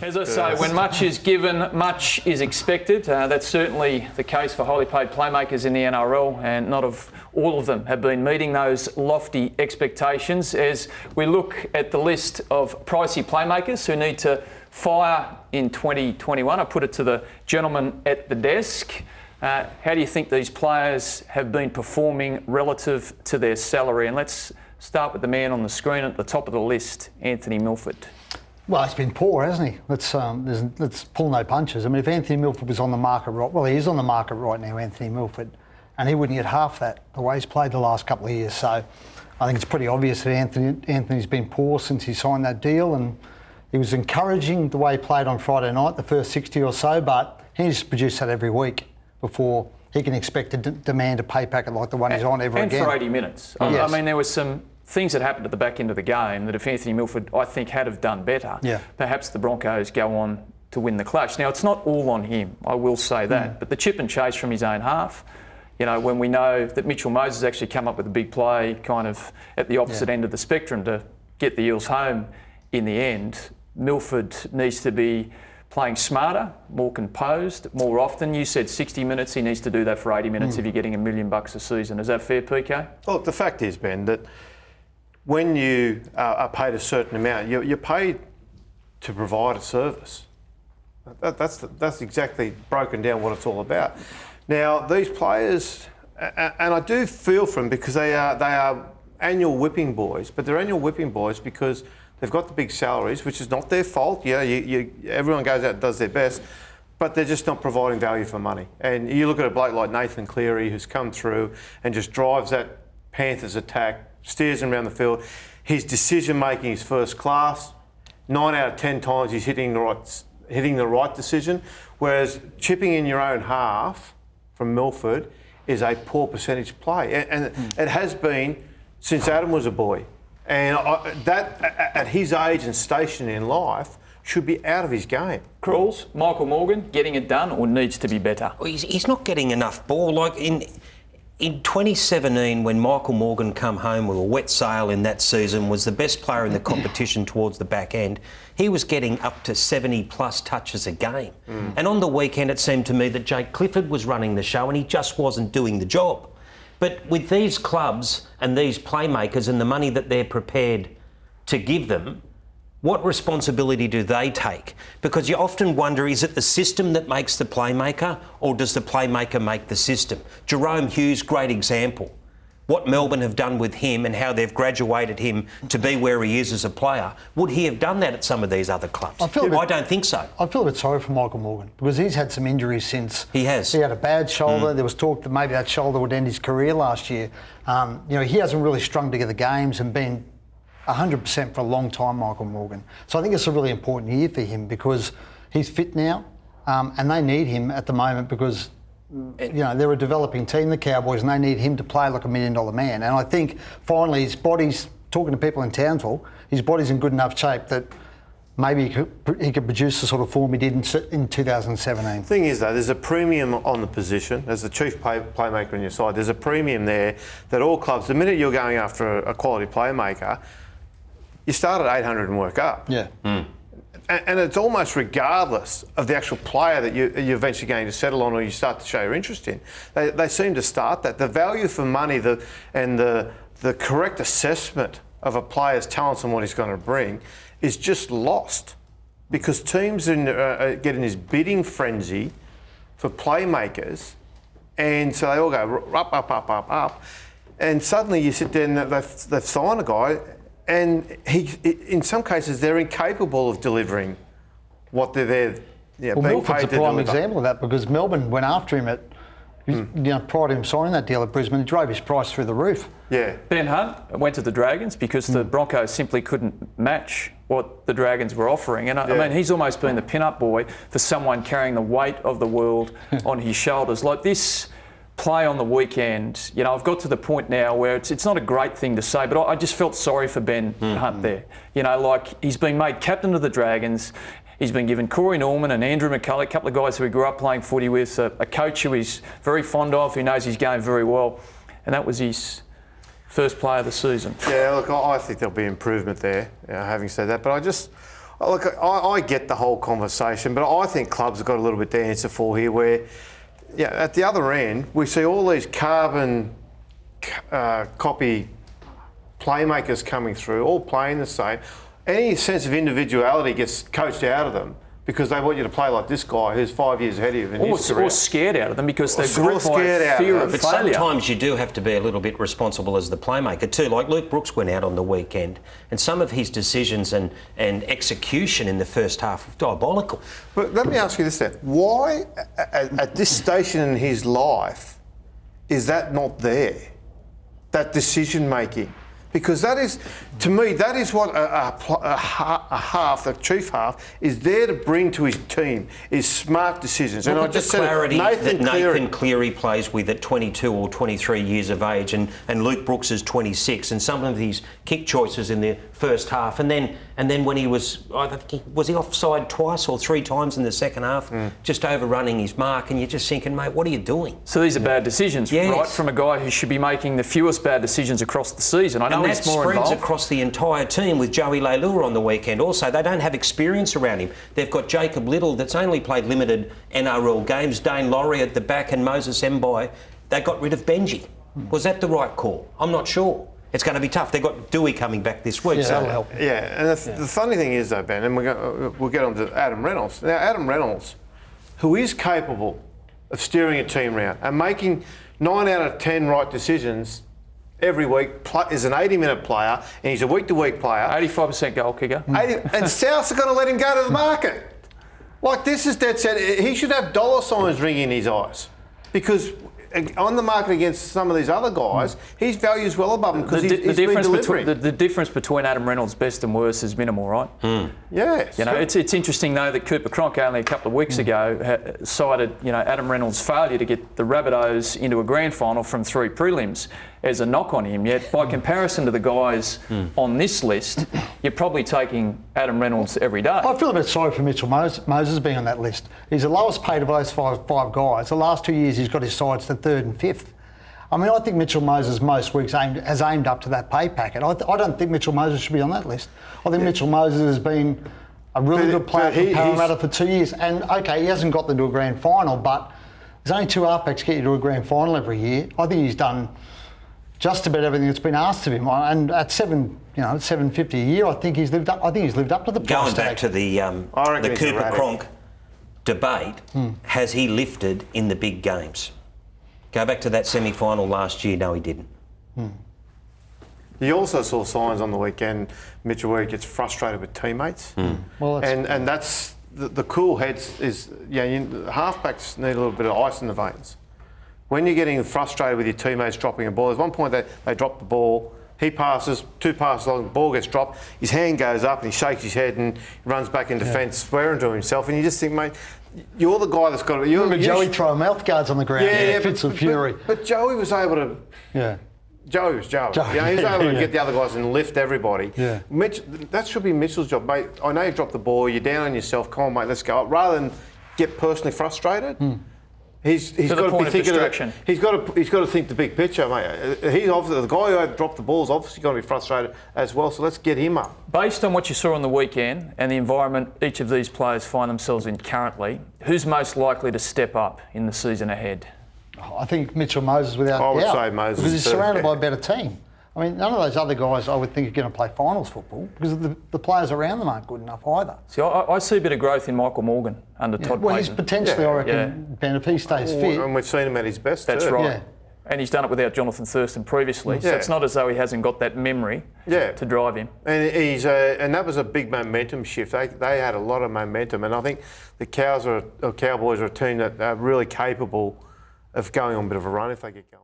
As I say, when much is given, much is expected. That's certainly the case for highly paid playmakers in the NRL, and not all of them have been meeting those lofty expectations. As we look at the list of pricey playmakers who need to fire in 2021, I put it to the gentleman at the desk. How do you think these players have been performing relative to their salary? And let's start with the man on the screen at the top of the list, Anthony Milford. Well, he's been poor, hasn't he? Let's pull no punches. I mean, if Anthony Milford was on the market he is on the market right now, Anthony Milford, and he wouldn't get half that the way he's played the last couple of years. So I think it's pretty obvious that Anthony's been poor since he signed that deal, and he was encouraging the way he played on Friday night, the first 60 or so, but he needs to produce that every week before he can expect to demand a pay packet like the one he's on again. And for 80 minutes. Yes. I mean, there was some things that happened at the back end of the game that if Anthony Milford, I think, had have done better, perhaps the Broncos go on to win the clash. Now, it's not all on him, I will say that, but the chip and chase from his own half, you know, when we know that Mitchell Moses actually come up with a big play kind of at the opposite end of the spectrum to get the Eels home in the end, Milford needs to be playing smarter, more composed, more often. You said 60 minutes, he needs to do that for 80 minutes if you're getting $1 million a season. Is that fair, PK? Look, the fact is, Ben, that when you are paid a certain amount, you're paid to provide a service. That's exactly broken down what it's all about. Now, these players, and I do feel for them because they are annual whipping boys, but they're annual whipping boys because they've got the big salaries, which is not their fault. Yeah, everyone goes out and does their best, but they're just not providing value for money. And you look at a bloke like Nathan Cleary, who's come through and just drives that Panthers attack, steers them around the field. His decision-making is first class. 9 out of 10 times he's hitting the right decision, whereas chipping in your own half from Milford is a poor percentage play. And it has been since Adam was a boy. And that, at his age and station in life, should be out of his game. Crawls, Michael Morgan, getting it done or needs to be better? Well, he's not getting enough ball. Like in 2017, when Michael Morgan come home with a wet sail in that season, was the best player in the competition towards the back end, he was getting up to 70-plus touches a game. And on the weekend, it seemed to me that Jake Clifford was running the show and he just wasn't doing the job. But with these clubs and these playmakers and the money that they're prepared to give them, what responsibility do they take? Because you often wonder, is it the system that makes the playmaker or does the playmaker make the system? Jerome Hughes, great example. What Melbourne have done with him and how they've graduated him to be where he is as a player, would he have done that at some of these other clubs? I don't think so. I feel a bit sorry for Michael Morgan because he's had some injuries since. He has. He had a bad shoulder. There was talk that maybe that shoulder would end his career last year. He hasn't really strung together games and been 100% for a long time, Michael Morgan. So I think it's a really important year for him because he's fit now and they need him at the moment because they're a developing team, the Cowboys, and they need him to play like $1 million man. And I think finally his body's, talking to people in Townsville, his body's in good enough shape that maybe he could produce the sort of form he did in 2017. The thing is, though, there's a premium on the position. As the chief playmaker on your side, there's a premium there that all clubs, the minute you're going after a quality playmaker, you start at 800 and work up. Yeah. And it's almost regardless of the actual player that you're eventually going to settle on or you start to show your interest in. They seem to start that. The value for money and the correct assessment of a player's talents and what he's going to bring is just lost because teams are getting this bidding frenzy for playmakers, and so they all go up. And suddenly you sit there and they've signed a guy and in some cases they're incapable of delivering what they're there being Milford's paid a to prime deliver. example of that because Melbourne went after him prior to him signing that deal at Brisbane, he drove his price through the roof. Yeah. Ben Hunt went to the Dragons because the Broncos simply couldn't match what the Dragons were offering. And I mean, he's almost been the pin-up boy for someone carrying the weight of the world on his shoulders. Like this play on the weekend, I've got to the point now where it's not a great thing to say, but I just felt sorry for Ben Hunt there. Like he's been made captain of the Dragons. He's been given Corey Norman and Andrew McCullough, a couple of guys who he grew up playing footy with, a coach who he's very fond of, who knows his game very well. And that was his first play of the season. Yeah, look, I think there'll be improvement there, having said that. But Look, I get the whole conversation, but I think clubs have got a little bit to answer for here where, at the other end, we see all these carbon copy playmakers coming through, all playing the same. Any sense of individuality gets coached out of them because they want you to play like this guy who's 5 years ahead of you in his career. Or scared out of them because they're gripped by fear of but failure. sometimes you do have to be a little bit responsible as the playmaker too. Like Luke Brooks went out on the weekend, and some of his decisions and execution in the first half were diabolical. But let me ask you this then. Why, at this station in his life, is that not there? That decision making? Because that is, to me, that is what a half, the chief half, is there to bring to his team, is smart decisions. Look and at I just the clarity said Nathan Cleary plays with at 22 or 23 years of age, and Luke Brooks is 26, and some of these kick choices in the first half, and then when he was he offside twice or three times in the second half, just overrunning his mark, and you're just thinking, mate, what are you doing? So these are bad decisions, right? From a guy who should be making the fewest bad decisions across the season. I know and he's that more spreads involved. across the entire team with Joey Leilua on the weekend. Also, they don't have experience around him. They've got Jacob Little that's only played limited NRL games, Dane Laurie at the back and Moses Mbai. They got rid of Benji. Was that the right call? I'm not sure. It's going to be tough. They've got Dewey coming back this week. Yeah, so that'll help. Yeah, and the funny thing is though, Ben, and we'll get on to Adam Reynolds. Now, Adam Reynolds, who is capable of steering a team around and making 9 out of 10 right decisions every week, is an 80-minute player, and he's a week-to-week player. 85% goal kicker. And Souths are going to let him go to the market. Like, this is dead set. He should have dollar signs ringing in his eyes. Because on the market against some of these other guys, his value's well above him because he's been delivering. The difference between Adam Reynolds' best and worst is minimal, right? Yes. You know, it's interesting though that Cooper Cronk only a couple of weeks ago cited Adam Reynolds' failure to get the Rabbitohs into a grand final from 3 prelims as a knock on him. Yet by comparison to the guys on this list, you're probably taking Adam Reynolds every day. I feel a bit sorry for Mitchell Moses being on that list. He's the lowest paid of those five guys. The last 2 years he's got his sides to 3rd and 5th. I mean, I think Mitchell Moses most weeks has aimed up to that pay packet. I don't think Mitchell Moses should be on that list. I think Mitchell Moses has been a really good player for Parramatta for 2 years. And, OK, he hasn't got them to a grand final, but there's only 2 halfbacks get you to a grand final every year. I think he's done just about everything that's been asked of him. And at $750 a year, I think he's lived up to the price Going tag. back to the Cooper Cronk debate, has he lifted in the big games? Go back to that semi-final last year. No, he didn't. You also saw signs on the weekend, Mitchell, where he gets frustrated with teammates. Well, and that's the cool heads is, halfbacks need a little bit of ice in the veins. When you're getting frustrated with your teammates dropping a ball, there's one point they drop the ball, he passes, 2 passes along, the ball gets dropped, his hand goes up and he shakes his head and runs back in defence, swearing to himself, and you just think, mate, you're the guy that's got to... Remember Joey throwing mouth guards on the ground, fits of fury. But Joey was able to... Yeah. Joey was Joey. He was able to get the other guys and lift everybody. Yeah. Mitch, that should be Mitchell's job, mate. I know you dropped the ball, you're down on yourself, come on, mate, let's go. Rather than get personally frustrated... He's got to be thinking. He's got to think the big picture, mate. He's obviously the guy who dropped the ball is obviously going to be frustrated as well. So let's get him up. Based on what you saw on the weekend and the environment each of these players find themselves in currently, who's most likely to step up in the season ahead? I think Mitchell Moses without doubt. I would say Moses because he's too, surrounded by a better team. I mean, none of those other guys I would think are going to play finals football because the players around them aren't good enough either. See, I see a bit of growth in Michael Morgan under Todd Well, Payton. he's potentially, I reckon, Ben, if he stays fit. And we've seen him at his best. That's too. right. Yeah. And he's done it without Jonathan Thurston previously, so it's not as though he hasn't got that memory to drive him. And and that was a big momentum shift. They had a lot of momentum, and I think the Cowboys are a team that are really capable of going on a bit of a run if they get going.